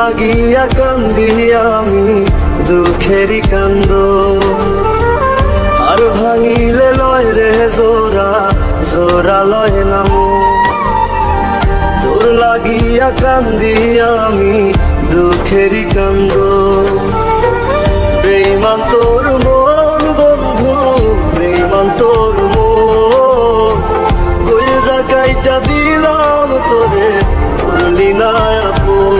লাগিয়া কান্দি আমি দুঃখেরই কান্দ, আর ভাঙিলে লয় রে জোড়া জোড়া লয় না মন। তোর লাগিয়া কান্দি আমি দুঃখেরই কান্দ, বেঈমান তোর মন বন্ধু বেঈমান তোর মন, কইজা কাইটা দিলাম তোরে করলি না আপন।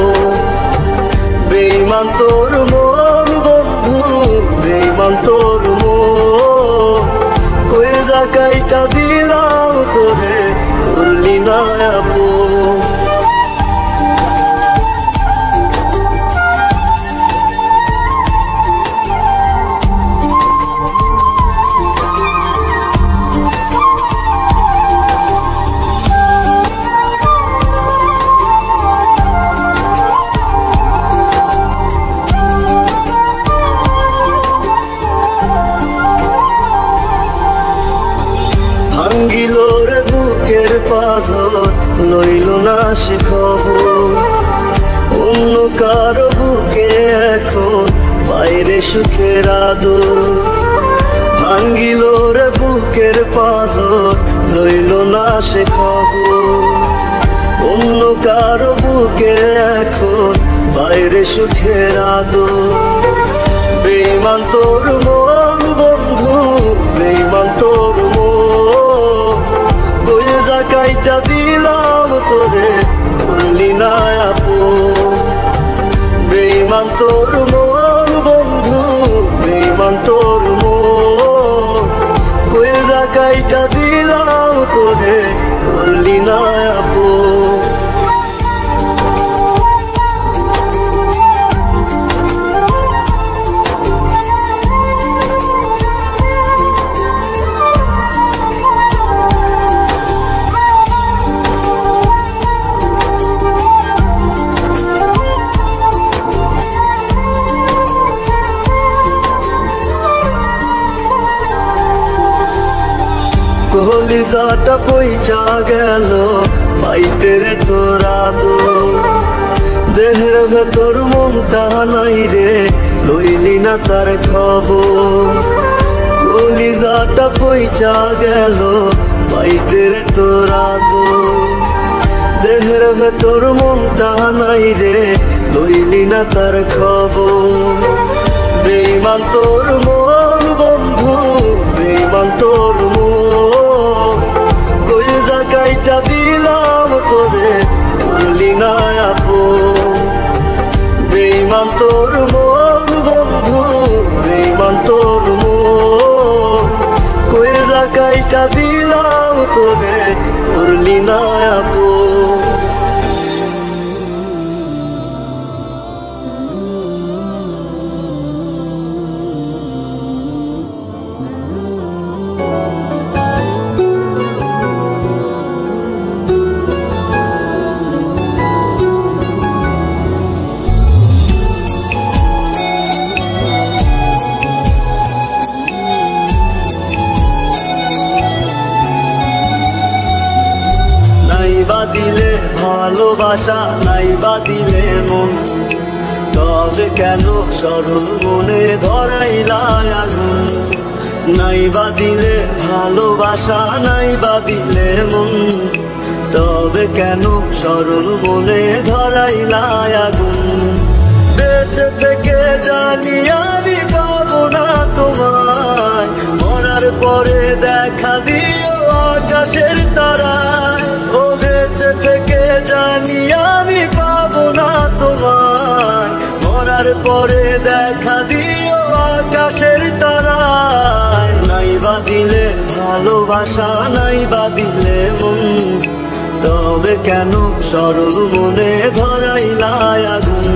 বেঈমান তোর মন বন্ধু বেঈমান তোর মন, কইজা কাইটা দিলাম তোরে করলি না আপন। ভাঙ্গিল রে বুকের পাথর লইল না সে খবর, অন্য কারো বুকে এখন বাইরে সুখের আদর। ভাঙ্গিল রে বুকের পাথর লইল না সে খবর, অন্য কারো বুকে এখন বাইরে সুখের আদর। বেঈমান তোর মন বন্ধু বেঈমান তোর মন, কইজা কাইটা দিলাম তোরে করলি না আপন। বেঈমান তোর মন বন্ধু বেঈমান তোর মন, কইজা কাইটা দিলাম তোরে করলি না আপন। কলিজাটা পইচা গেল পাইতে রে তোরা তো, দেহের ভেতর মনটা নাই রে লইলি না তার খবর। কলিজাটা পইচা গেল পাইতে রে তোরা তো, দেহের ভেতর মনটা নাই রে লইলি না তার খবর। বেঈমান তোর মন বন্ধু বেঈমান তোর মন, কইজা কাইটা দিলাম তোরে করলি না আপন। বেঈমান তোর মন বন্ধু বেঈমান তোর মন, কইজা কাইটা দিলাম তোরে করলি না আপন। নাইবা দিলে ভালোবাসা নাইবা দিলে মন, তবে কেন সরল মনে ধরাইলা আগুন। নাইবা দিলে ভালোবাসা নাইবা দিলে মন, তবে কেন সরল মনে ধরাইলা আগুন। বেঁচে থেকে জানি আমি পাবো না তোমায়, মরার পরে দেখা দিও আকাশের তারায়। ও বেঁচে থেকে জানি আমি পাবো না তোমায়, মরার পরে দেখা দিও আকাশের তারায়। নাইবা দিলে ভালোবাসা নাইবা দিলে মন, তবে কেন সরল মনে ধরাইলা আগুন।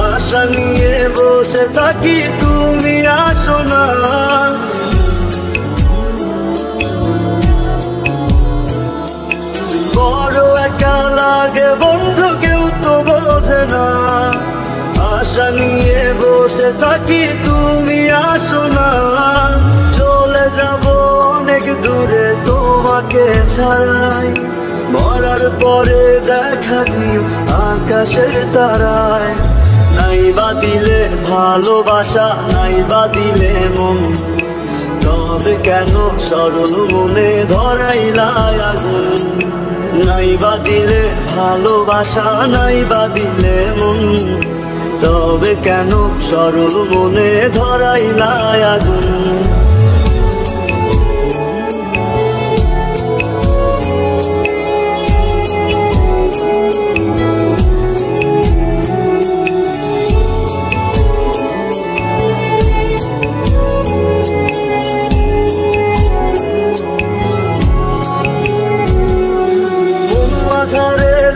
আশা নিয়ে বসে থাকি তুমি আসো না। ছাড়াই, মরার পরে দেখা দিও আকাশের তারায়। নাইবা দিলে ভালোবাসা, নাইবা দিলে মন, তবে কেন সরল মনে ধরাইলা আগুন। নাইবা দিলে ভালোবাসা, নাইবা দিলে মন, তবে কেন সরল মনে ধরাইলা আগুন।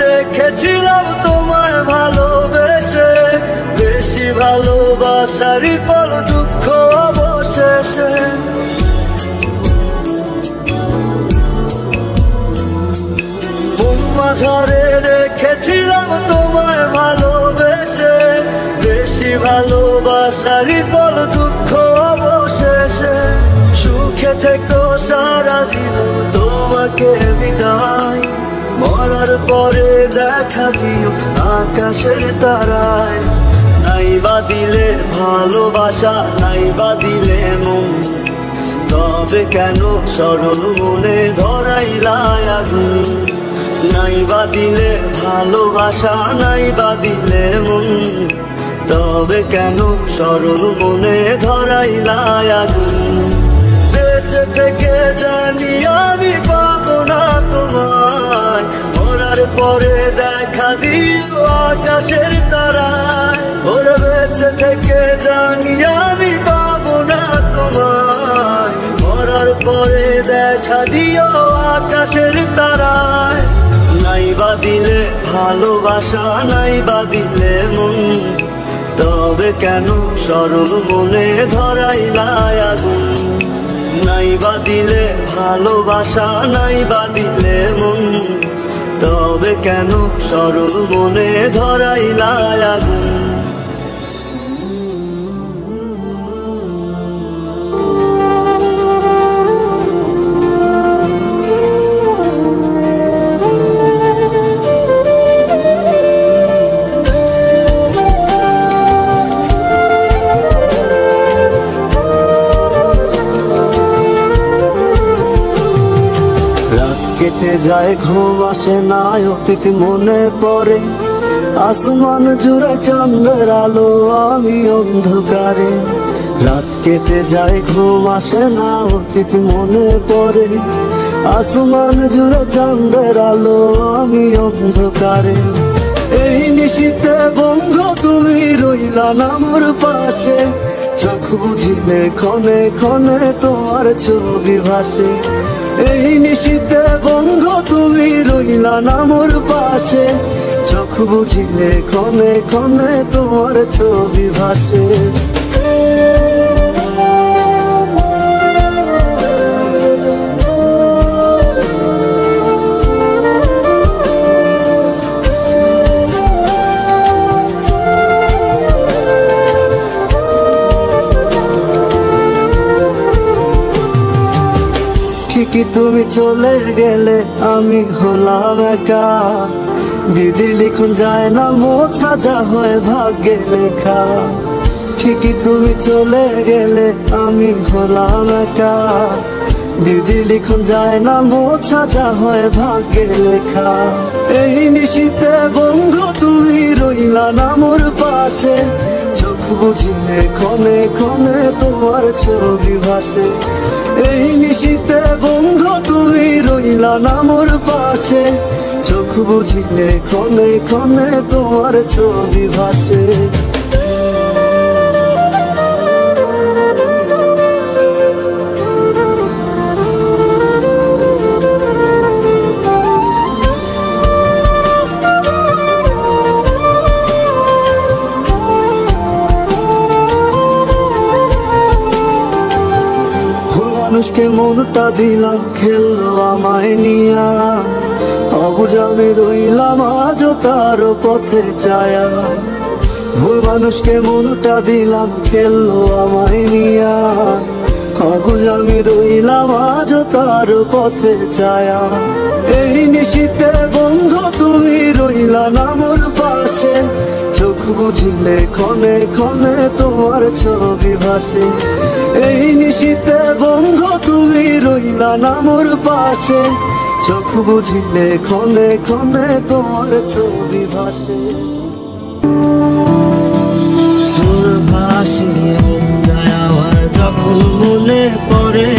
রেখেছিলাম তোমায় ভালোবেসে, বেশি ভালোবাসারই ফল দুঃখ অবশেষে। মন মাঝারে রেখেছিলাম তোমায় ভালোবেসে, বেশি ভালোবাসারই ফল দুঃখ অবশেষে। সুখে থেকো সারা জীবন, তোমাকে বিদায়, মরার পরে দেখা দিও আকাশের তারায়। নাইবা দিলে ভালোবাসা, নাইবা দিলে মন, তবে কেন সরল মনে ধরাইলা আগুন। নাইবা দিলে ভালোবাসা, নাইবা দিলে মন, তবে কেন সরল মনে ধরাইলা আগুন। বেঁচে থেকে জানি আমি পাবো না তোমায়, মরার পরে দেখা দিও আকাশের তারায়। ওরে বেঁচে থেকে জানি আমি পাবো না তোমায়, মরার পরে দেখা দিও আকাশের তারায়। নাইবা দিলে ভালোবাসা, নাইবা দিলে মন, তবে কেন সরল মনে ধরাইলা আগুন। নাইবা দিলে ভালোবাসা, নাইবা দিলে মন, তবে কেন সরল মনে ধরাইলা আগুন। কেটে যায় ঘুম আসে না, অতীত মনে পড়ে, আসমান জুড়ে চাঁদের আলো, আমি অন্ধকারে। রাত কেটে যায় ঘুম আসে না, অতীত মনে পড়ে, আসমান জুড়ে চাঁদের আলো, আমি অন্ধকারে। এই নিশীতে বন্ধু তুমি রইলা না মোর পাশে, চোখ বুঝিলে ক্ষণে ক্ষণে তোমার ছবি ভাসে। এই নিশীতে বন্ধু তুমি রইলা না মোর পাশে, চোখ বুঝিলে ক্ষণে ক্ষণে তোমার ছবি ভাসে। ঠিকই তুমি চলে গেলে আমি হলাম একা, বিধি লিখন যায় না মোছা, যা হয় ভাগ্যে লেখা। ঠিকই তুমি চলে গেলে আমি হলাম একা, বিধি লিখন যায় না মোছা, যা হয় ভাগ্যে লেখা। এই নিশীতে বন্ধু তুমি রইলা না মোর পাশে, চোখ বুঝিলে ক্ষণে ক্ষণে তোমার ছবি ভাসে। এই নিশীতে বন্ধু তুমি রইলা না মোর পাশে, চোখ বুঝিলে ক্ষণে ক্ষণে তোমার ছবি ভাসে। মানুষকে মনটা দিলাম, খেললো আমায় নিয়া, অবুঝ আমি রইলাম আজও তার পথে ছায়া। ভুল মানুষকে মনটা দিলাম, খেললো আমায় নিয়া, অবুঝ আমি রইলাম আজ তার পথে ছায়া। এই নিশীতে বন্ধু তুমি রইলা না মোর পাশে, চোখ বুঝিলে ক্ষণে ক্ষণে তোমার ছবি ভাসে। এই নিশীতে বন্ধু তুমি রইলা না মোর পাশে, চোখ বুঝিলে ক্ষণে ক্ষণে তোমার ছবি ভাসে। তোর হাসি মুখটায় আমার যখন মনে পড়ে,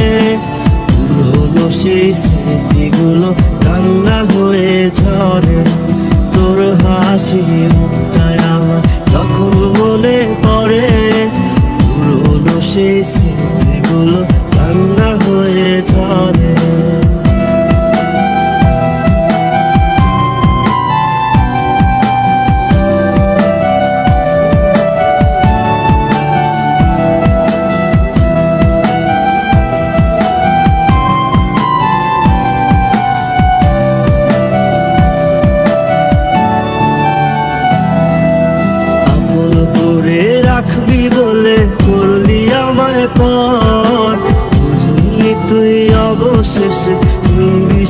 পুরনো সেই স্মৃতিগুলো কান্না হয়ে ঝরে। তোর হাসি মুখটায় আমার যখন মনে পড়ে, পুরনো সেই স্মৃতিগুলো কান্না হয়ে ঝরে। রাখবি বলে করলি আমায় পর, বুঝলি তুই অবশেষে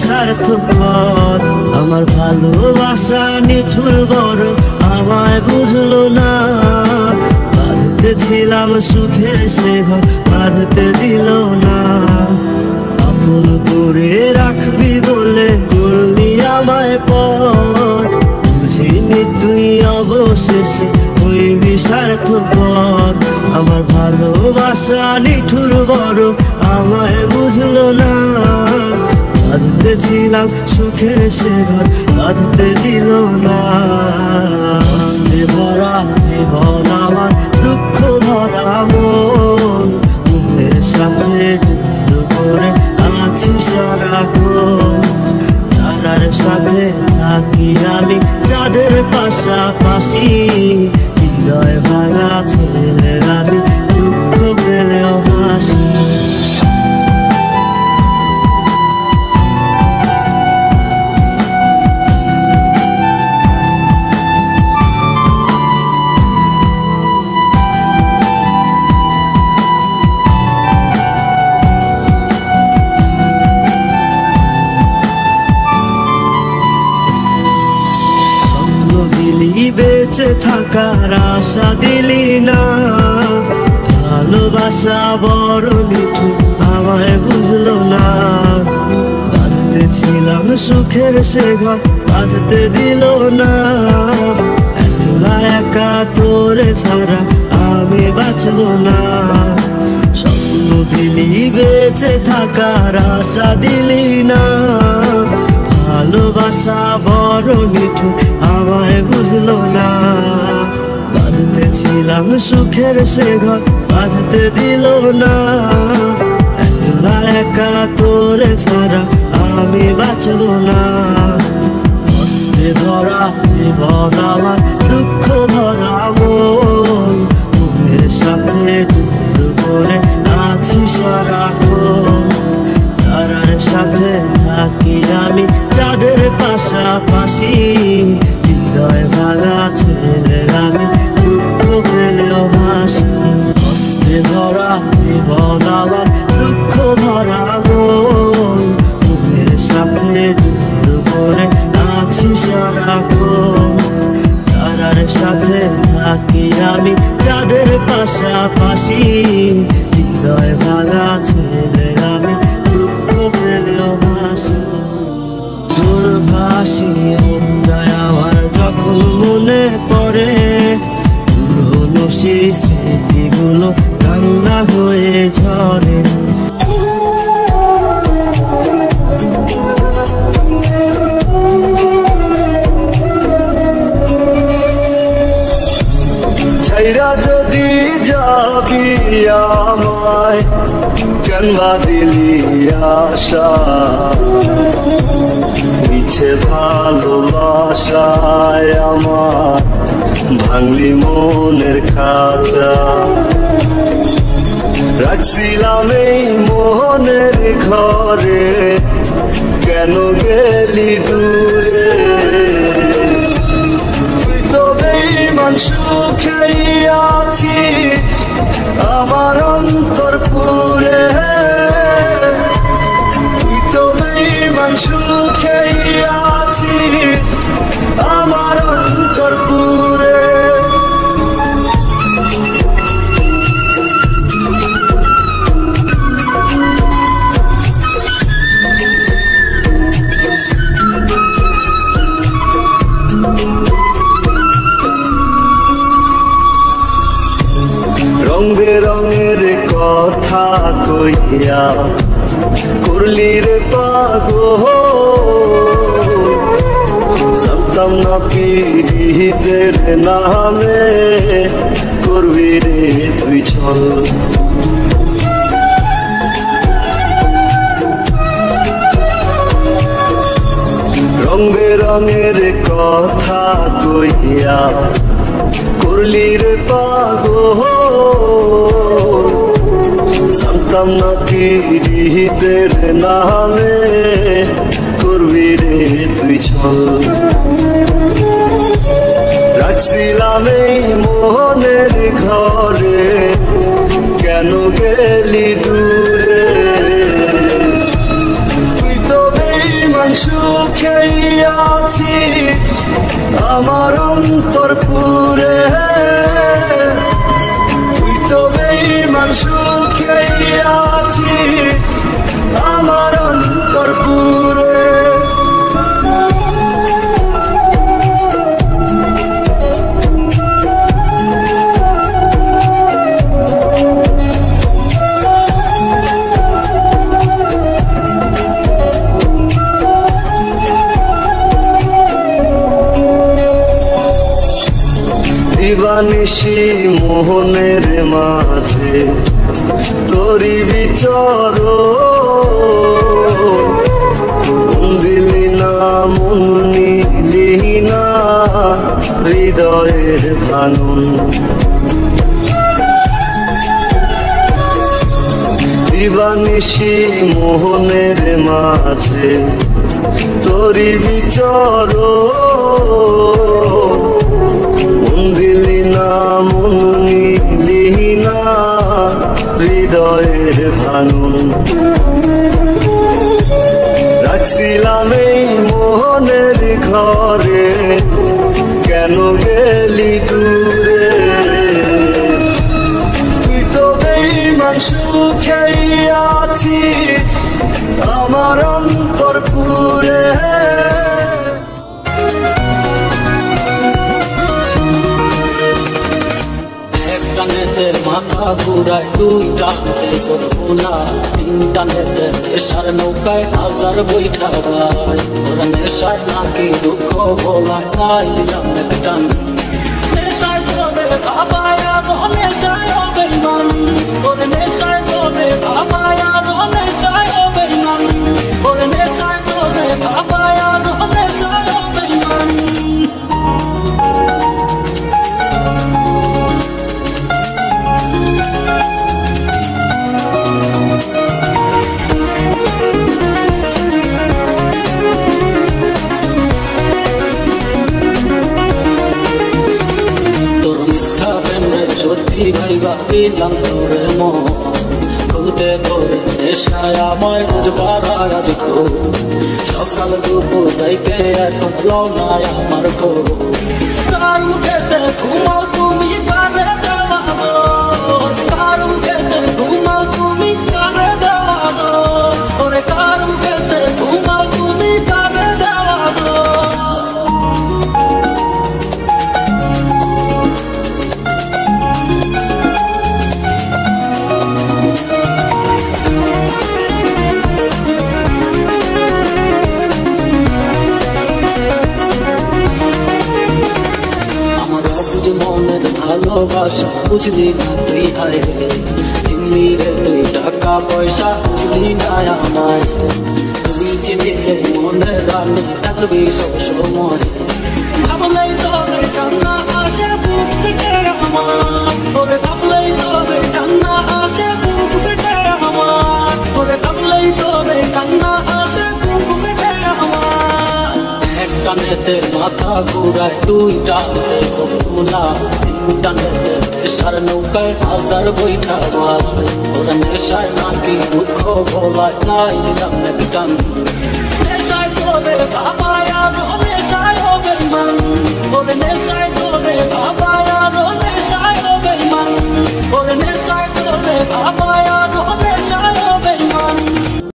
স্বার্থপর। আমার ভালোবাসা নিঠুর বড় আমায় বুঝলো না, বাঁধতে ছিলাম সুখে সে ঘর বাঁধতে দিল না। আপন করে রাখবি বলে করলি আমায় পর, বুঝিনি তুই অবশেষে হইবি স্বার্থপর। আমার ভালোবাসা নিঠুর বড় আমায় বুঝলো না, বাঁধতে ছিলাম সুখে সে ঘর বাঁধতে দিল না। কষ্টে ভরা জীবন আমার দুঃখ ভরা মন, ঘুমের সাথে যুদ্ধ করে আছি সারাক্ষণ। তারার সাথে থাকি আমি যাদের পাশাপাশি, হৃদয় ভাঙা ছেলে আমি দুঃখ পেলেও হাসি। বেঁচে থাকার আশা দিলি না, ভালোবাসা বড় মিঠু আমায় বুঝলো না। বাঁধতে ছিলাম সুখের সে ঘর বাঁধতে দিল না, একলা একা তোরে ছাড়া আমি বাঁচব না। স্বপ্ন দিলি বেঁচে থাকার আশা দিলি না, ভালোবাসা বড় মিঠু আমায় বুঝলো না। বাঁধতে ছিলাম সুখের সে ঘর বাঁধতে দিল না, একলা একা তোরে ছাড়া আমি বাঁচব না। কষ্টে ধরা জীবন আমার দুঃখ ভরা মন, ঘুমের সাথে যুদ্ধ করে আছি সারাক্ষণ। তারার সাথে থাকি আমি যাদের পাশাপাশি, হৃদয় ভাঙা ছেলে আমি দুঃখ পেলেও হাসি। কষ্টে ধরা জীবন আমার দুঃখ ভরা মন, ঘুমের সাথে যুদ্ধ করে আছি সারাক্ষণ। তারার সাথে থাকি আমি যাদের পাশাপাশি, হৃদয় ভাঙা ছেলে আমি দুঃখ পেলেও হাসি। তোর হাসি মুখটায় আমার যখন মনে পড়ে, পুরনো সেই স্মৃতিগুলো কান্না হয়ে ঝরে। ছাইরা যদি যাবি আমায়, কেন দিলি আশা, মিছে ভালোবাসায় আমার ভাঙলি মনের খাঁচা। রাখছিলাম এই মনের ঘরে, কেন গেলি দূরে। তুই তো বেঈমান সুখেই আছিস আমার অন্তর পুরে। কইয়া করলি রে পাগল জানতাম না পীড়িতের নামে করবি রে তুই ছল রং বেরঙের কথা কইয়া করলি রে পাগল জানতাম না পীড়িতের নামে করবি রে তুই ছল রাখছিলাম এই মনের ঘরে কেন গেলি দূরে তুই তো বেঈমান সুখে আছিস আমার অন্তর পুরে তুই তো বেঈমান সুখে আছিস আমার অন্তর পুরে দিবানিশি মোহনের মাঝে তোরি বিচর দিলি না মন নিলি না হৃদয়ের ভাঙন দিবানিশি মোহনের মাঝে তোরি বিচর দিলি না মন নিলি না হৃদয়ের ভাঙন রাখছিলাম এই মোহনের ঘরে কেন গেলি দূরে তুই তো বেঈমান সুখে আছিস আমার অন্তর পুরে মাথা ঘুরায় দুই টানতে সরকুলা তিন টানেতে নেশার নৌকায় হাজার বৈঠা ভাই ওরা নেশায় নাকি দুঃখ বলায় তাই দিলাম এক টান নেশায় তোদের বাবায় আর নেশায় বেঈমান ওরে নেশায় তোদের বাবায় আর নেশায় বেঈমান ওরে নেশায় তোদের বাবায় আর নেশায় বেঈমান ভাইবা দিলাম তোরে মন খুলতে তোরে নেশায় আমায় বুঝবার আজ খুব সকাল দুপুর দেখে এখন লনায় আমার খুব কার মুখেতে ঘুমাও তুমি কারে দেওয়াবো কার মুখেতে ঘুমাও তুমি কারে দেওয়াবো ওরে কার মুখেতে ঘুমাও তুমি কারে দেওয়াবো ভালোবাসা বুঝলি না তুই হায় রে চিনলি রে তুই টাকা পয়সা বুঝলি না আমায় তুই চিনলে মনে রানী থাকবি সব সময় ভাবলেই তবে কান্না আসে বুক ফেটে আমার ওরে ভাবলেই তবে কান্না আসে বুক ফেটে আমার ওরে ভাবলেই তবে কান্না আসে বুক ফেটে আমার এক টানেতে মাথা ঘুরায় দুই টানতে সবগুলা টানেতে নেশার নৌকায় হাজার বৈঠা ভাই ওরা নেশায় নাকি দুঃখ বলায় তাই দিলাম এক টান নেশায় তোদের